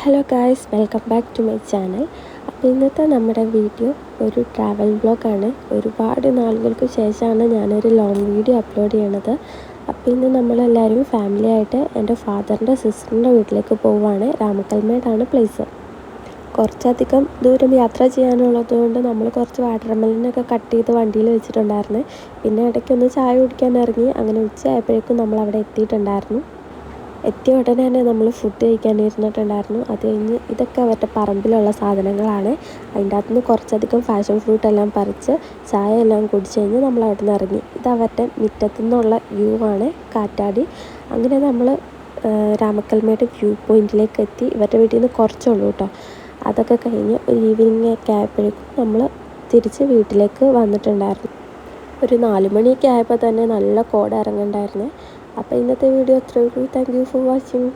Hello guys, welcome back to my channel. അപ്പോൾ ഇന്നത്തെ നമ്മുടെ വീഡിയോ ഒരു ട്രാവൽ വ്ളോഗാണ്. ഒരുപാട് നാളുകൾക്ക് ശേഷമാണ് ഞാനൊരു ലോങ് വീഡിയോ അപ്ലോഡ് ചെയ്യണത്. അപ്പോൾ ഇന്ന് നമ്മളെല്ലാവരും ഫാമിലി ആയിട്ട് എൻ്റെ ഫാദറിൻ്റെ സിസ്റ്ററിൻ്റെ വീട്ടിലേക്ക് പോവുകയാണ്. രാമക്കൽമേടാണ് പ്ലേസ്. കുറച്ചധികം ദൂരം യാത്ര ചെയ്യാനുള്ളത് കൊണ്ട് നമ്മൾ കുറച്ച് വാട്ടർമെലനൊക്കെ കട്ട് ചെയ്ത് വണ്ടിയിൽ വെച്ചിട്ടുണ്ടായിരുന്നു. പിന്നെ ഇടയ്ക്കൊന്ന് ചായ കുടിക്കാൻ ഇറങ്ങി. അങ്ങനെ ഉച്ചയായപ്പോഴേക്കും നമ്മളവിടെ എത്തിയിട്ടുണ്ടായിരുന്നു. എത്തിയ ഉടനെ തന്നെ നമ്മൾ ഫുഡ് കഴിക്കാൻ ഇരുന്നിട്ടുണ്ടായിരുന്നു. അത് കഴിഞ്ഞ് ഇതൊക്കെ അവരുടെ പറമ്പിലുള്ള സാധനങ്ങളാണ്. അതിൻ്റെ അകത്ത് നിന്ന് കുറച്ചധികം ഫാഷൻ ഫ്രൂട്ട് എല്ലാം പറിച്ച് ചായ എല്ലാം കുടിച്ച് കഴിഞ്ഞ് നമ്മൾ അവിടെ നിന്ന് ഇറങ്ങി. ഇത് അവരുടെ മുറ്റത്തു നിന്നുള്ള വ്യൂ ആണ്, കാറ്റാടി. അങ്ങനെ നമ്മൾ രാമക്കൽമേട് വ്യൂ പോയിൻറ്റിലേക്ക് എത്തി. ഇവരുടെ വീട്ടിൽ നിന്ന് കുറച്ചുള്ളൂ കേട്ടോ. അതൊക്കെ കഴിഞ്ഞ് ഒരു ഈവനിങ് ഒക്കെ ആയപ്പോഴേക്കും നമ്മൾ തിരിച്ച് വീട്ടിലേക്ക് വന്നിട്ടുണ്ടായിരുന്നു. ഒരു 4 മണിയൊക്കെ ആയപ്പോൾ തന്നെ നല്ല കോട ഇറങ്ങുന്നുണ്ടായിരുന്നു. അപ്പോൾ ഇന്നത്തെ വീഡിയോ അത്രയേ ഉള്ളൂ. Thank you for watching.